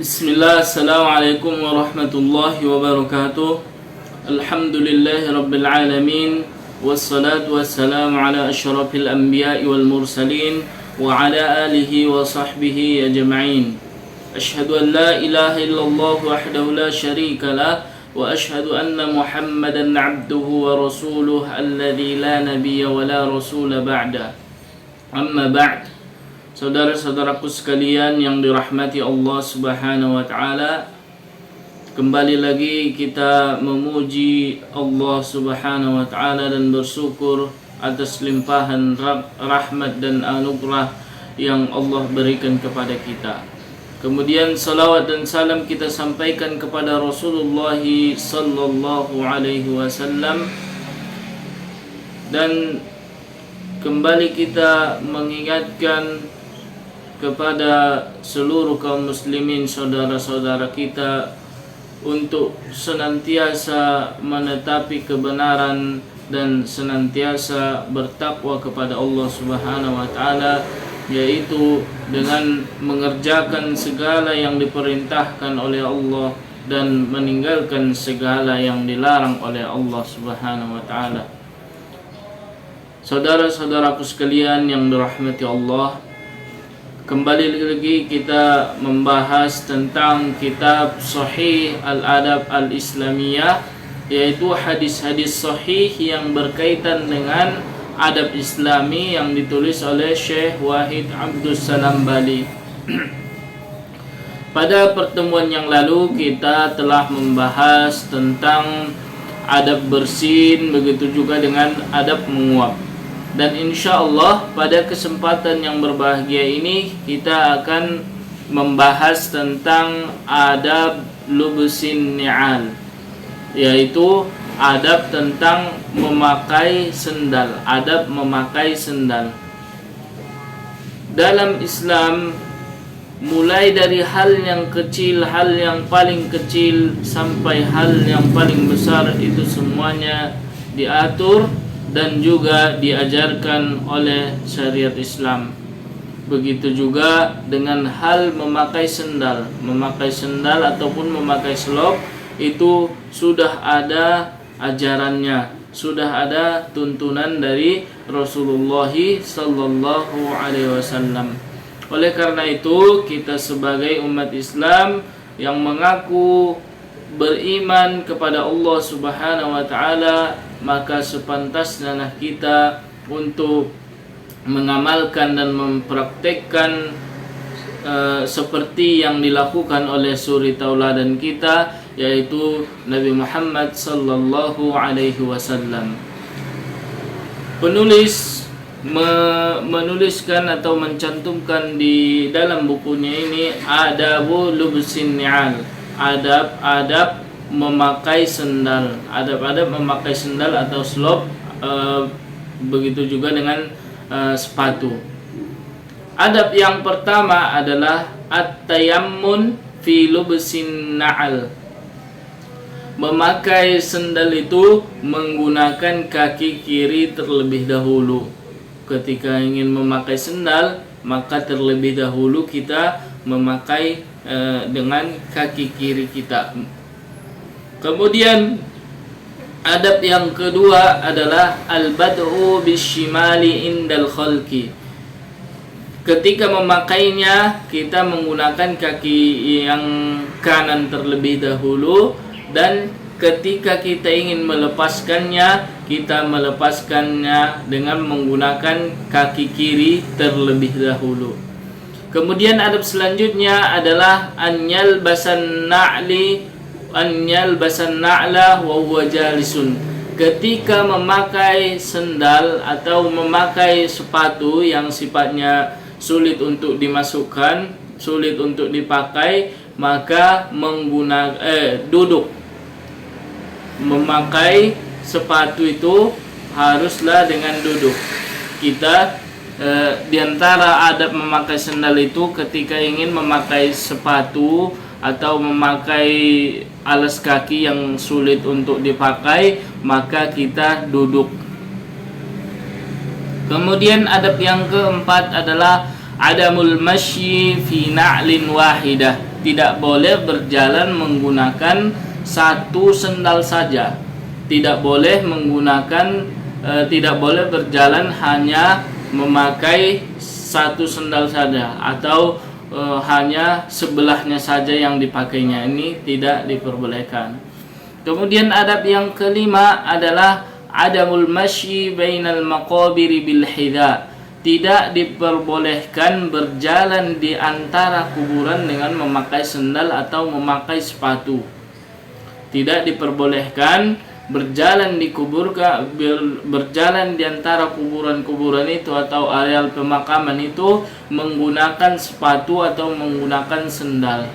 Bismillah, assalamualaikum warahmatullahi wabarakatuh. Alhamdulillahi rabbil alamin. Wassalatu wassalamu ala asyrafil anbiya'i wal mursalin wa ala alihi wa sahbihi ajma'in. Ashhadu an la ilaha illallah wahdahu la syarika lah wa ashhadu anna Muhammadan abduhu wa rasuluh alladzi la nabiyya wa la rasula ba'da. Amma ba'd. Saudara-saudaraku sekalian yang dirahmati Allah Subhanahu wa taala, kembali lagi kita memuji Allah Subhanahu wa taala dan bersyukur atas limpahan rahmat dan anugerah yang Allah berikan kepada kita. Kemudian salawat dan salam kita sampaikan kepada Rasulullah sallallahu alaihi wasallam, dan kembali kita mengingatkan kepada seluruh kaum muslimin, saudara-saudara kita, untuk senantiasa menetapi kebenaran dan senantiasa bertakwa kepada Allah Subhanahu wa taala, yaitu dengan mengerjakan segala yang diperintahkan oleh Allah dan meninggalkan segala yang dilarang oleh Allah Subhanahu wa taala. Saudara-saudaraku sekalian yang dirahmati Allah, kembali lagi kita membahas tentang kitab Sahih Al-Adab Al-Islamiyah, yaitu hadis-hadis sahih yang berkaitan dengan adab Islami yang ditulis oleh Syekh Wahid Abdus Salam Bali. Pada pertemuan yang lalu kita telah membahas tentang adab bersin, begitu juga dengan adab menguap. Dan insya Allah pada kesempatan yang berbahagia ini kita akan membahas tentang adab lubsin ni'al, yaitu adab tentang memakai sendal, adab memakai sendal. Dalam Islam, mulai dari hal yang kecil, hal yang paling kecil sampai hal yang paling besar, itu semuanya diatur dan juga diajarkan oleh syariat Islam. Begitu juga dengan hal memakai sendal ataupun memakai selop, itu sudah ada ajarannya, sudah ada tuntunan dari Rasulullah sallallahu alaihi wasallam. Oleh karena itu, kita sebagai umat Islam yang mengaku beriman kepada Allah Subhanahu wa taala, maka sepantasnya kita untuk mengamalkan dan mempraktekkan seperti yang dilakukan oleh suri tauladan kita, yaitu Nabi Muhammad sallallahu alaihi wasallam. Penulis menuliskan atau mencantumkan di dalam bukunya ini Adabu Lubsin Ni'al, adab memakai sendal, adab-adab memakai sendal atau slop, begitu juga dengan sepatu. Adab yang pertama adalah at-tayammun fi lubsin na'al. Memakai sendal itu menggunakan kaki kiri terlebih dahulu. Ketika ingin memakai sendal, maka terlebih dahulu kita memakai dengan kaki kiri kita. Kemudian adab yang kedua adalah al-bad'u bisyimali indal khalqi. Ketika memakainya, kita menggunakan kaki yang kanan terlebih dahulu, dan ketika kita ingin melepaskannya, kita melepaskannya dengan menggunakan kaki kiri terlebih dahulu. Kemudian adab selanjutnya adalah an yalbasan na'la wa huwa jalisun. Ketika memakai sendal atau memakai sepatu yang sifatnya sulit untuk dimasukkan, sulit untuk dipakai, maka duduk. Memakai sepatu itu haruslah dengan duduk. Kita di antara adab memakai sendal itu, ketika ingin memakai sepatu atau memakai alas kaki yang sulit untuk dipakai, maka kita duduk. Kemudian adab yang keempat adalah adamul masyi fi na'lin wahidah. tidak boleh berjalan menggunakan satu sendal saja. Tidak boleh tidak boleh berjalan hanya memakai satu sendal saja, atau hanya sebelahnya saja yang dipakainya. Ini tidak diperbolehkan. Kemudian adab yang kelima adalah adamul masyi bainal maqabiri bil hidha. Tidak diperbolehkan berjalan di antara kuburan dengan memakai sendal atau memakai sepatu. Tidak diperbolehkan berjalan berjalan di antara kuburan-kuburan itu atau areal pemakaman itu menggunakan sepatu atau menggunakan sendal.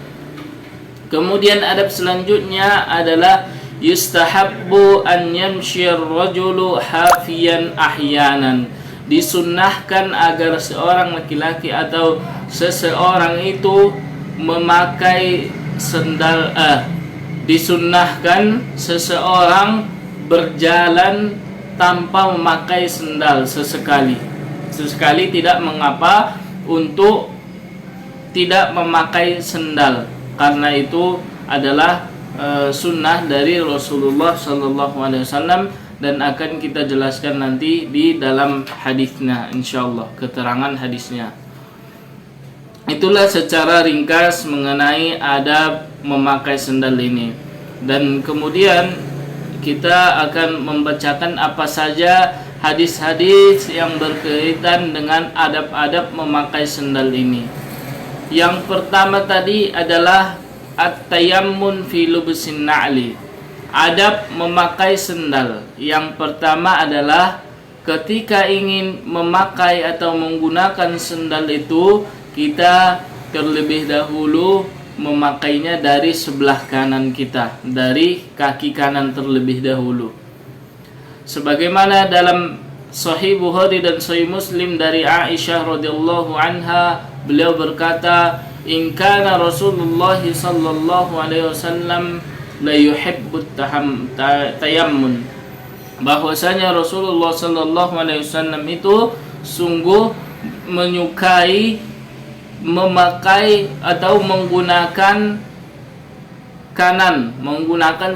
Kemudian adab selanjutnya adalah yustahabbu an yamshir rajulu hafiyan ahyanan. Disunnahkan agar seorang laki-laki atau seseorang itu memakai sendal. Disunnahkan seseorang berjalan tanpa memakai sendal sesekali. Sesekali tidak mengapa untuk tidak memakai sendal, karena itu adalah sunnah dari Rasulullah SAW, dan akan kita jelaskan nanti di dalam hadisnya, insyaallah, keterangan hadisnya. Itulah secara ringkas mengenai adab memakai sendal ini. Dan kemudian kita akan membacakan apa saja hadis-hadis yang berkaitan dengan adab-adab memakai sendal ini. Yang pertama tadi adalah at-tayammun fi lubsin na'li. Adab memakai sendal. Yang pertama adalah ketika ingin memakai atau menggunakan sendal itu, kita terlebih dahulu memakainya dari sebelah kanan kita, dari kaki kanan terlebih dahulu. Sebagaimana dalam Sahih Bukhari dan Sahih Muslim dari Aisyah radhiyallahu anha, beliau berkata, "In kana Rasulullah sallallahu alaihi wasallam la yuhibbut tayammun." Bahwasanya Rasulullah sallallahu alaihi wasallam itu sungguh menyukai memakai atau menggunakan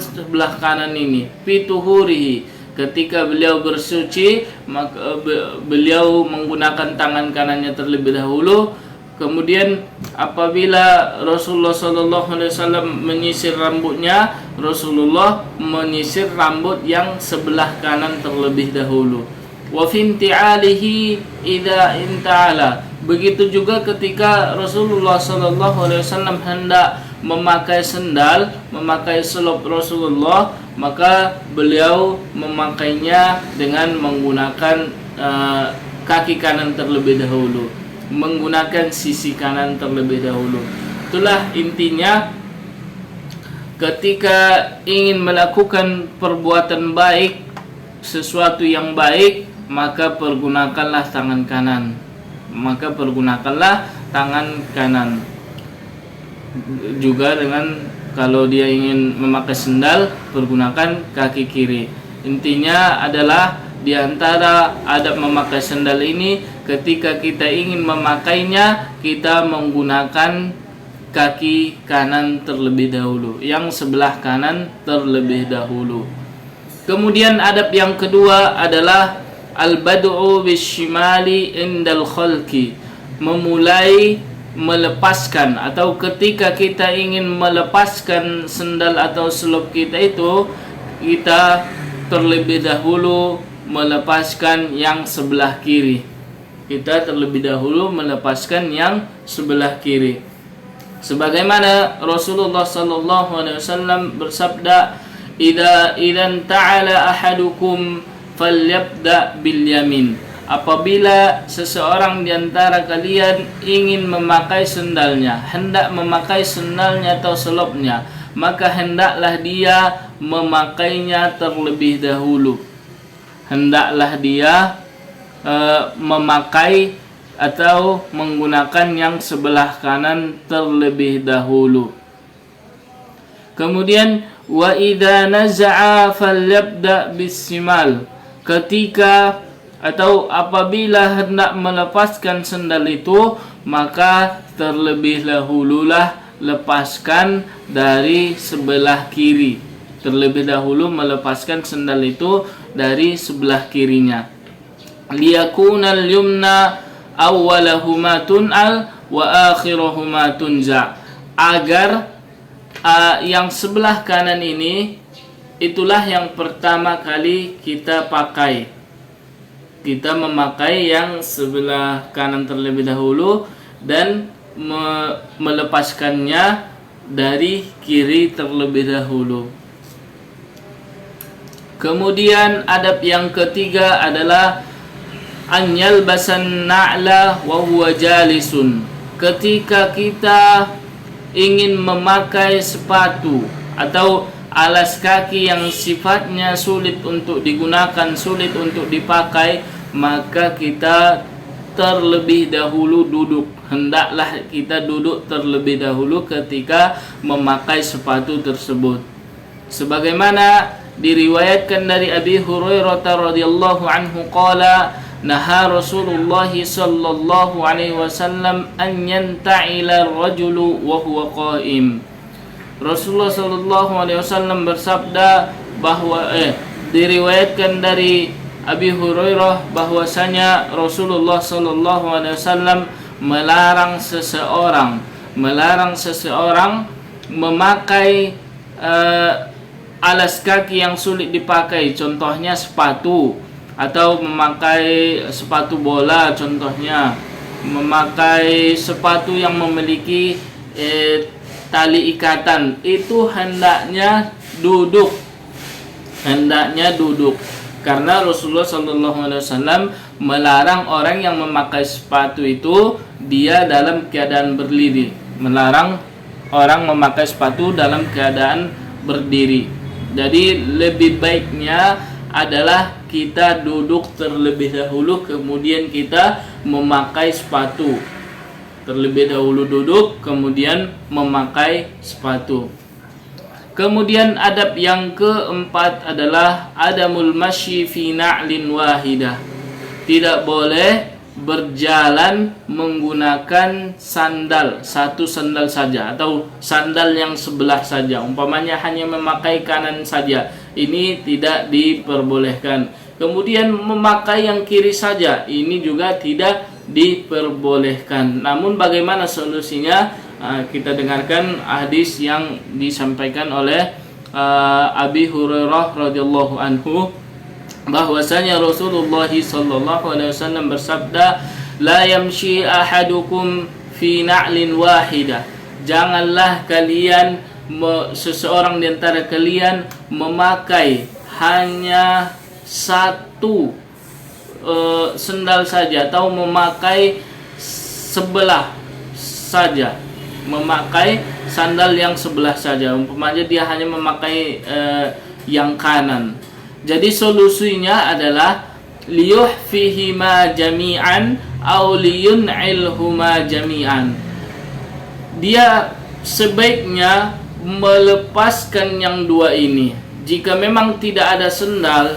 sebelah kanan ini, fituhurihi, ketika beliau bersuci, maka beliau menggunakan tangan kanannya terlebih dahulu. Kemudian apabila Rasulullah SAW menyisir rambutnya, Rasulullah menyisir rambut yang sebelah kanan terlebih dahulu. Wa finti'alihi idza inta'ala. Begitu juga ketika Rasulullah SAW hendak memakai sendal, memakai selop Rasulullah, maka beliau memakainya dengan menggunakan kaki kanan terlebih dahulu, menggunakan sisi kanan terlebih dahulu. Itulah intinya, ketika ingin melakukan perbuatan baik, sesuatu yang baik, maka pergunakanlah tangan kanan. Juga dengan kalau dia ingin memakai sendal, pergunakan kaki kiri. Intinya adalah di antara adab memakai sendal ini, ketika kita ingin memakainya, kita menggunakan kaki kanan terlebih dahulu, yang sebelah kanan terlebih dahulu. Kemudian adab yang kedua adalah al-bad'u bisyimali indal khalqi. Memulai melepaskan, atau ketika kita ingin melepaskan sendal atau selop kita itu, kita terlebih dahulu melepaskan yang sebelah kiri. Sebagaimana Rasulullah SAW bersabda, "Idan ta'ala ahadukum falyabda bil yamin." Apabila seseorang di antara kalian ingin memakai sendalnya, hendak memakai sendalnya atau selopnya, maka hendaklah dia memakainya terlebih dahulu. Memakai atau menggunakan yang sebelah kanan terlebih dahulu. Kemudian wa idza naza'a falyabda bisimal. Ketika atau apabila hendak melepaskan sendal itu, maka terlebih dahululah lepaskan dari sebelah kiri. Terlebih dahulu melepaskan sendal itu dari sebelah kirinya. Liyakunal yumna awwalahuma tun'al wa akhirahuma tunza. Agar yang sebelah kanan ini itulah yang pertama kali kita pakai. Kita memakai yang sebelah kanan terlebih dahulu dan melepaskannya dari kiri terlebih dahulu. Kemudian adab yang ketiga adalah an yalbasan na'la wa huwa jalisun. Ketika kita ingin memakai sepatu atau alas kaki yang sifatnya sulit untuk digunakan, sulit untuk dipakai, maka kita terlebih dahulu duduk. Hendaklah kita duduk terlebih dahulu ketika memakai sepatu tersebut. Sebagaimana diriwayatkan dari Abi Hurairah radhiyallahu anhu qala naha Rasulullah sallallahu alaihi wasallam an yanta'ila ar-rajulu wa huwa qa'im. Rasulullah sallallahu alaihi wasallam bersabda bahwa diriwayatkan dari Abi Hurairah bahwasanya Rasulullah sallallahu alaihi wasallam melarang seseorang memakai alas kaki yang sulit dipakai, contohnya sepatu, atau memakai sepatu bola, contohnya memakai sepatu yang memiliki tali ikatan. Itu hendaknya duduk, karena Rasulullah SAW melarang orang yang memakai sepatu itu dia dalam keadaan berdiri, melarang orang memakai sepatu dalam keadaan berdiri. Jadi lebih baiknya adalah kita duduk terlebih dahulu, kemudian kita memakai sepatu. Terlebih dahulu duduk, kemudian memakai sepatu. Kemudian adab yang keempat adalah adamul masyi fi na'lin wahidah. Tidak boleh berjalan menggunakan satu sandal saja, atau sandal yang sebelah saja. Umpamanya hanya memakai kanan saja, ini tidak diperbolehkan. Kemudian memakai yang kiri saja, ini juga tidak diperbolehkan. Namun bagaimana solusinya? Kita dengarkan hadis yang disampaikan oleh Abi Hurairah radhiyallahu anhu, bahwasanya Rasulullah sallallahu alaihi wasallam bersabda, la yamshi ahadukum fi na'lin wahidah. Janganlah kalian, seseorang di antara kalian memakai hanya satu sendal saja, atau memakai sebelah saja, memakai sandal yang sebelah saja. Umpamanya dia hanya memakai yang kanan. Jadi solusinya adalah liyuhfihima jami'an aw liyun'ilhuma jami'an. Dia sebaiknya melepaskan yang dua ini. Jika memang tidak ada sendal,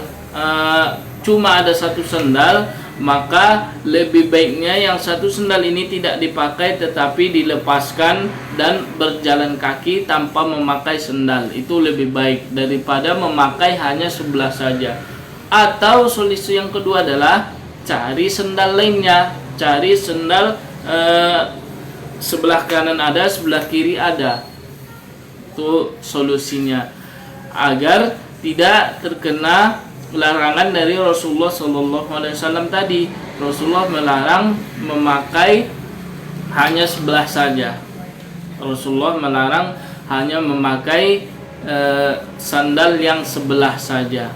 cuma ada satu sendal, maka lebih baiknya yang satu sendal ini tidak dipakai tetapi dilepaskan dan berjalan kaki tanpa memakai sendal. Itu lebih baik daripada memakai hanya sebelah saja. Atau solusi yang kedua adalah cari sendal lainnya, cari sendal sebelah kanan ada, sebelah kiri ada. Itu solusinya agar tidak terkena larangan dari Rasulullah SAW tadi. Rasulullah melarang memakai hanya sebelah saja. Rasulullah melarang hanya memakai sandal yang sebelah saja.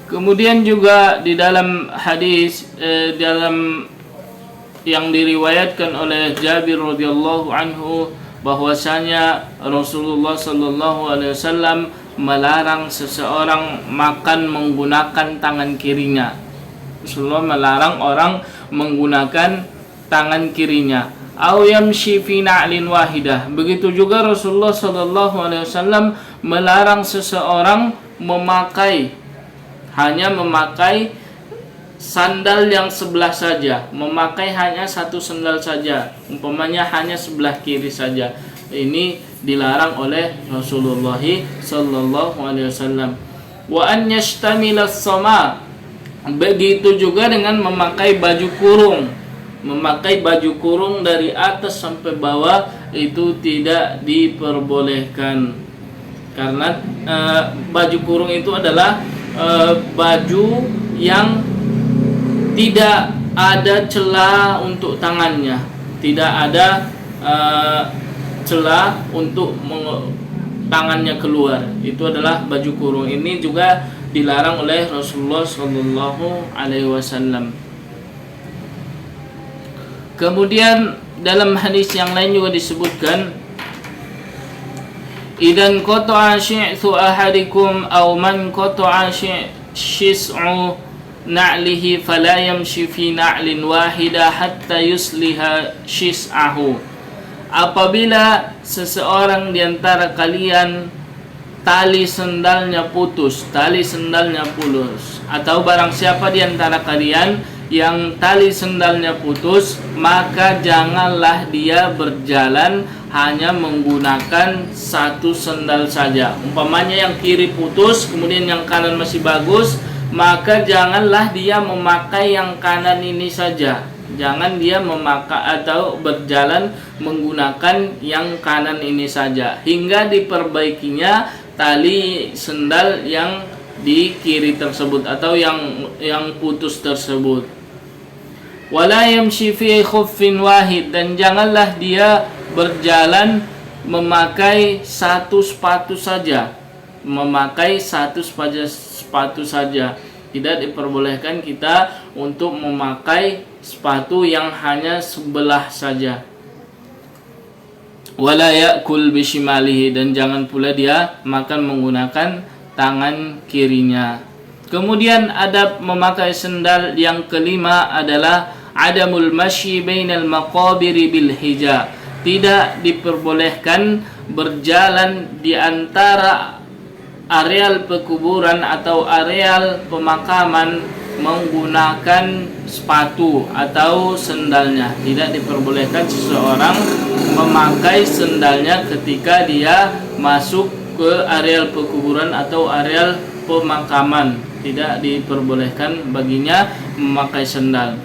Kemudian juga di dalam hadis dalam yang diriwayatkan oleh Jabir radhiyallahu anhu, bahwasanya Rasulullah SAW melarang seseorang makan menggunakan tangan kirinya. Rasulullah melarang orang menggunakan tangan kirinya. Aw yamshi fi na'lin wahidah. Begitu juga Rasulullah SAW melarang seseorang hanya memakai sandal yang sebelah saja, memakai hanya satu sandal saja, umpamanya hanya sebelah kiri saja. Ini dilarang oleh Rasulullah sallallahu alaihi wasallam. Wa an yashtamila as-sama, begitu juga dengan memakai baju kurung. Memakai baju kurung dari atas sampai bawah itu tidak diperbolehkan, karena baju kurung itu adalah baju yang tidak ada celah untuk tangannya, tidak ada celah untuk tangannya keluar. Itu adalah baju kurung. Ini juga dilarang oleh Rasulullah Shallallahu Alaihi Wasallam. Kemudian dalam hadis yang lain juga disebutkan, idan qata'a syi'thu ahadikum aw man qata'a shis'u na'lihi fala yamshi fi na'lin wahida hatta yusliha shis'ahu. Apabila seseorang di antara kalian tali sendalnya putus, atau barang siapa di antara kalian yang tali sendalnya putus, maka janganlah dia berjalan hanya menggunakan satu sendal saja. Umpamanya yang kiri putus, kemudian yang kanan masih bagus, maka janganlah dia memakai yang kanan ini saja. Jangan dia memakai atau berjalan menggunakan yang kanan ini saja, hingga diperbaikinya tali sendal yang di kiri tersebut atau yang putus tersebut. Wala yamshi fi khuffin wahid, dan janganlah dia berjalan memakai satu sepatu saja. Tidak diperbolehkan kita untuk memakai sepatu yang hanya sebelah saja. Wala ya'kul bishimalihi, dan jangan pula dia makan menggunakan tangan kirinya. Kemudian adab memakai sendal yang kelima adalah adamul masyi bainal maqabiri bil hija. Tidak diperbolehkan berjalan di antara areal pekuburan atau areal pemakaman menggunakan sepatu atau sendalnya. Tidak diperbolehkan seseorang memakai sendalnya ketika dia masuk ke areal pekuburan atau areal pemakaman. Tidak diperbolehkan baginya memakai sendal.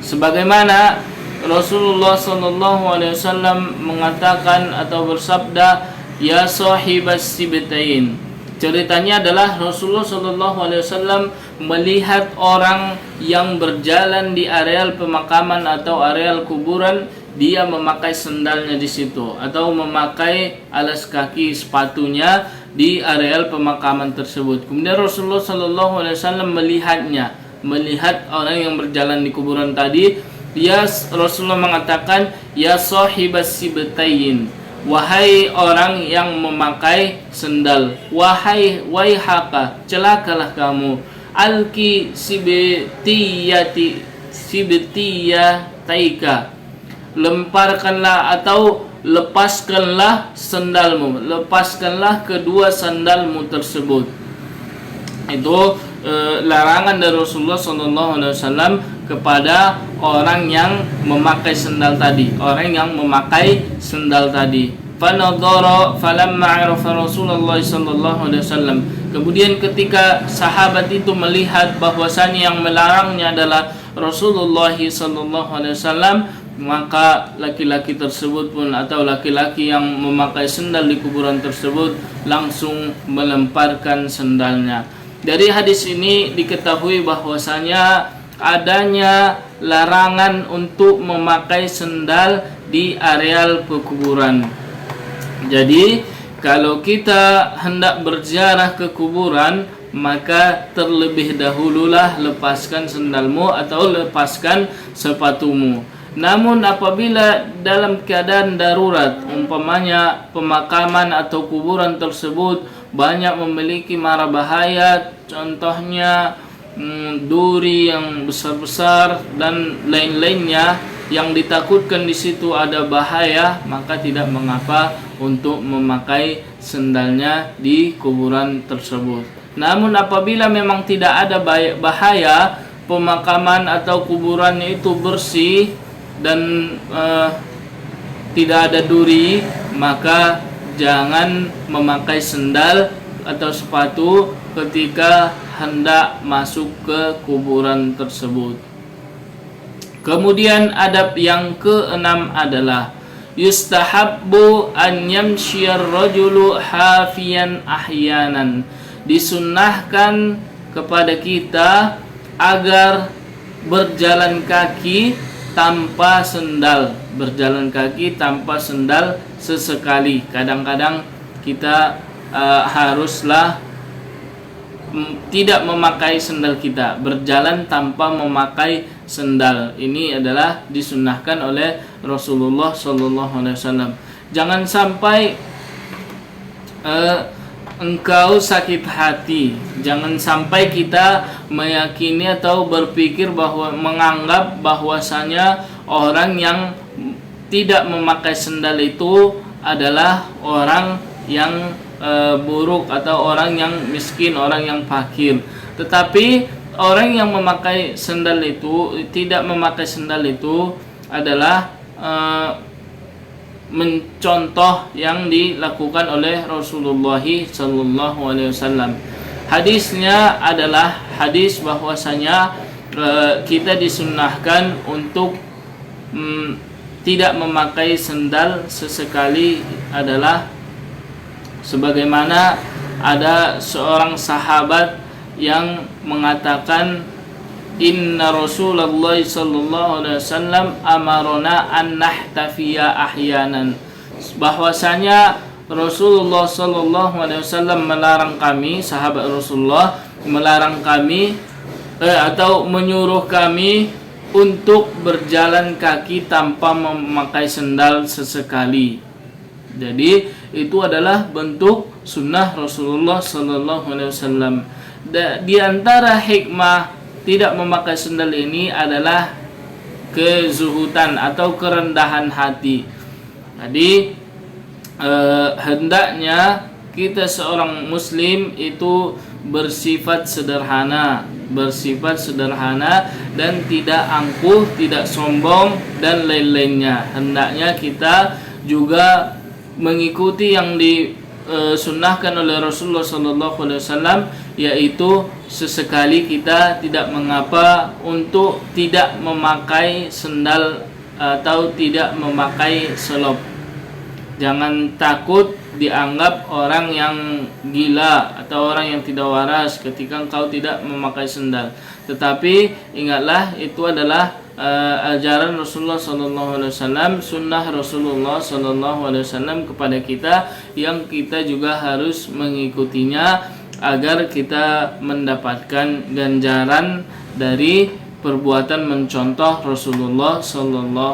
Sebagaimana Rasulullah SAW mengatakan atau bersabda, ya sahibas sibtain. Ceritanya adalah Rasulullah SAW melihat orang yang berjalan di areal pemakaman atau areal kuburan, dia memakai sendalnya di situ atau memakai alas kaki sepatunya di areal pemakaman tersebut. Kemudian Rasulullah SAW melihat orang yang berjalan di kuburan tadi. Rasulullah mengatakan, ya sahibas sibtain, wahai orang yang memakai sendal, waihaka, celakalah kamu, alki sibtiyataika, lemparkanlah atau lepaskanlah sendalmu, lepaskanlah kedua sandalmu tersebut. Itu larangan dari Rasulullah SAW kepada orang yang memakai sendal tadi, Fanadhara falamma 'arafa Rasulullah sallallahu alaihi wasallam. Kemudian ketika sahabat itu melihat bahwasanya yang melarangnya adalah Rasulullah sallallahu alaihi wasallam, maka laki-laki tersebut pun atau laki-laki yang memakai sendal di kuburan tersebut langsung melemparkan sendalnya. Dari hadis ini diketahui bahwasanya adanya larangan untuk memakai sendal di areal pekuburan. Jadi kalau kita hendak berziarah ke kuburan, maka terlebih dahululah lepaskan sendalmu atau lepaskan sepatumu. Namun apabila dalam keadaan darurat, umpamanya pemakaman atau kuburan tersebut banyak memiliki mara bahaya, contohnya duri yang besar-besar dan lain-lainnya yang ditakutkan di situ ada bahaya, maka tidak mengapa untuk memakai sendalnya di kuburan tersebut. Namun apabila memang tidak ada bahaya, pemakaman atau kuburannya itu bersih dan tidak ada duri, maka jangan memakai sendal atau sepatu ketika hendak masuk ke kuburan tersebut. Kemudian adab yang keenam adalah yustahabbu an yamshiyar rajulu hafiyan ahyanan. Disunnahkan kepada kita agar berjalan kaki tanpa sendal, sesekali. Kadang-kadang kita haruslah tidak memakai sendal kita, berjalan tanpa memakai sendal. Ini adalah disunnahkan oleh Rasulullah SAW. Jangan sampai engkau sakit hati. Jangan sampai kita meyakini atau berpikir menganggap bahwasanya orang yang tidak memakai sendal itu adalah orang yang buruk atau orang yang miskin, orang yang fakir. Tetapi orang yang memakai sendal itu, tidak memakai sendal itu adalah mencontoh yang dilakukan oleh Rasulullah SAW. Hadisnya adalah hadis bahwasanya kita disunnahkan untuk tidak memakai sendal sesekali, adalah sebagaimana ada seorang sahabat yang mengatakan, Inna Rasulullah sallallahu alaihi wasallam amarona an nahtafiya ahyanan. Bahwasanya Rasulullah sallallahu alaihi wasallam melarang kami, sahabat Rasulullah melarang kami atau menyuruh kami untuk berjalan kaki tanpa memakai sendal sesekali. Jadi itu adalah bentuk sunnah Rasulullah sallallahu alaihi wasallam. Di antara hikmah tidak memakai sendal ini adalah kezuhudan atau kerendahan hati. Jadi hendaknya kita seorang muslim itu bersifat sederhana dan tidak angkuh, tidak sombong dan lain-lainnya. Hendaknya kita juga mengikuti yang disunnahkan oleh Rasulullah SAW, yaitu sesekali kita tidak mengapa untuk tidak memakai sendal atau tidak memakai selop. Jangan takut dianggap orang yang gila atau orang yang tidak waras ketika engkau tidak memakai sendal. Tetapi ingatlah, itu adalah ajaran Rasulullah SAW, sunnah Rasulullah SAW kepada kita, yang kita juga harus mengikutinya agar kita mendapatkan ganjaran dari perbuatan mencontoh Rasulullah SAW.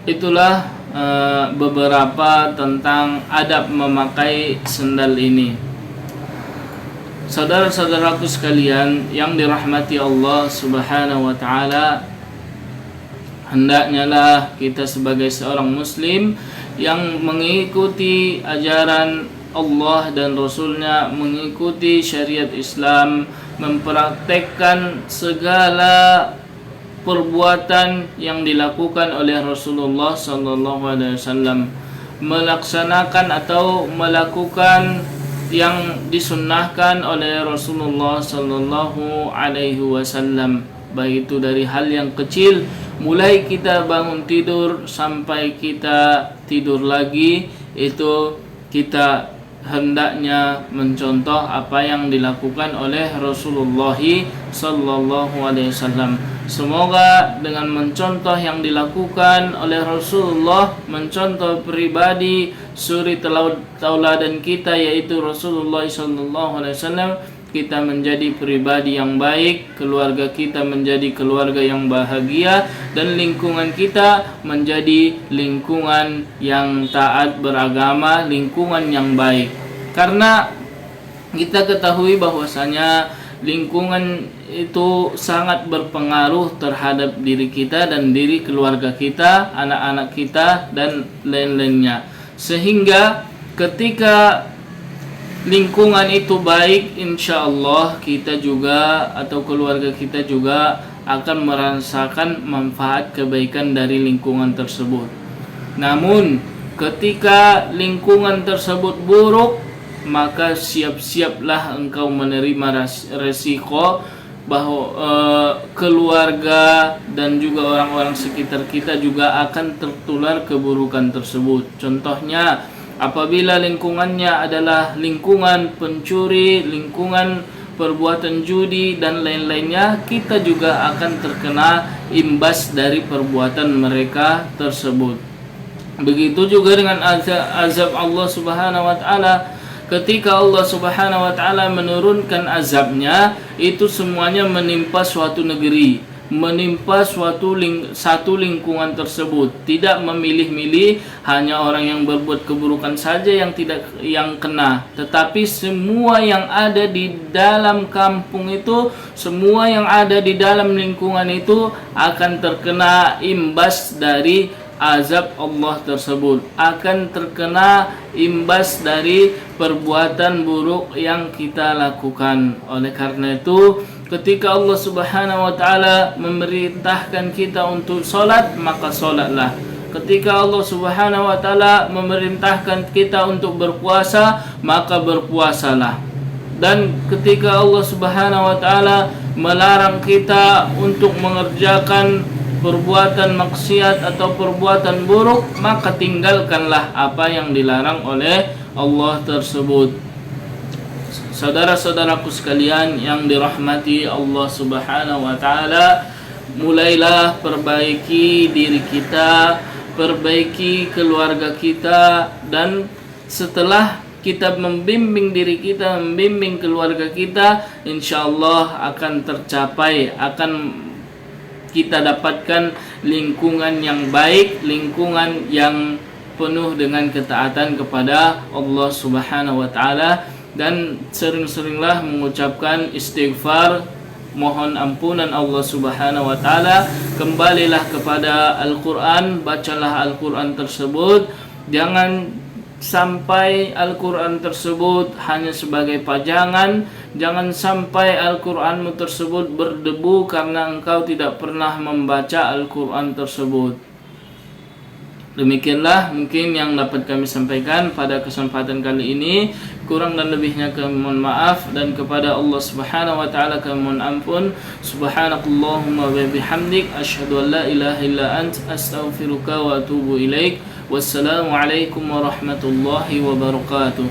Itulah beberapa tentang adab memakai sendal ini. Saudara-saudaraku sekalian yang dirahmati Allah Subhanahu wa taala, hendaknya lah kita sebagai seorang muslim yang mengikuti ajaran Allah dan Rasulnya, mengikuti syariat Islam, mempraktekkan segala perbuatan yang dilakukan oleh Rasulullah SAW, melaksanakan atau melakukan yang disunnahkan oleh Rasulullah SAW, baik itu dari hal yang kecil, mulai kita bangun tidur sampai kita tidur lagi, itu kita hendaknya mencontoh apa yang dilakukan oleh Rasulullah SAW. Semoga dengan mencontoh yang dilakukan oleh Rasulullah, mencontoh pribadi suri tauladan kita yaitu Rasulullah SAW, kita menjadi pribadi yang baik, keluarga kita menjadi keluarga yang bahagia, dan lingkungan kita menjadi lingkungan yang taat beragama, lingkungan yang baik. Karena kita ketahui bahwasanya lingkungan itu sangat berpengaruh terhadap diri kita dan diri keluarga kita, anak-anak kita dan lain-lainnya. Sehingga ketika lingkungan itu baik, insya Allah kita juga atau keluarga kita juga akan merasakan manfaat kebaikan dari lingkungan tersebut. Namun ketika lingkungan tersebut buruk, maka siap-siaplah engkau menerima resiko bahwa keluarga dan juga orang-orang sekitar kita juga akan tertular keburukan tersebut. Contohnya, apabila lingkungannya adalah lingkungan pencuri, lingkungan perbuatan judi dan lain-lainnya, kita juga akan terkena imbas dari perbuatan mereka tersebut. Begitu juga dengan azab Allah Subhanahu wa taala. Ketika Allah Subhanahu wa taala menurunkan azabnya, itu semuanya menimpa suatu negeri, menimpa satu lingkungan tersebut. Tidak memilih-milih hanya orang yang berbuat keburukan saja yang kena, tetapi semua yang ada di dalam kampung itu, semua yang ada di dalam lingkungan itu akan terkena imbas dari azab Allah tersebut, akan terkena imbas dari perbuatan buruk yang kita lakukan. Oleh karena itu, ketika Allah Subhanahu wa taala memerintahkan kita untuk salat, maka salatlah. Ketika Allah Subhanahu wa taala memerintahkan kita untuk berpuasa, maka berpuasalah. Dan ketika Allah Subhanahu wa taala melarang kita untuk mengerjakan perbuatan maksiat atau perbuatan buruk, maka tinggalkanlah apa yang dilarang oleh Allah tersebut. Saudara-saudaraku sekalian yang dirahmati Allah Subhanahu wa taala, mulailah perbaiki diri kita, perbaiki keluarga kita, dan setelah kita membimbing diri kita, membimbing keluarga kita, insyaallah akan tercapai, akan kita dapatkan lingkungan yang baik, lingkungan yang penuh dengan ketaatan kepada Allah Subhanahu wa taala. Dan sering-seringlah mengucapkan istighfar, mohon ampunan Allah Subhanahu wa taala. Kembalilah kepada Al-Qur'an, bacalah Al-Qur'an tersebut. Jangan sampai Al-Quran tersebut hanya sebagai pajangan. Jangan sampai Al-Quranmu tersebut berdebu karena engkau tidak pernah membaca Al-Quran tersebut. Demikianlah mungkin yang dapat kami sampaikan pada kesempatan kali ini. Kurang dan lebihnya kami mohon maaf, dan kepada Allah Subhanahu wa taala kami mohon ampun. Subhanakallahumma wa bihamdik, asyhadu an la ilaha illa ant, astaghfiruka wa atubu ilaik. Wassalamualaikum warahmatullahi wabarakatuh.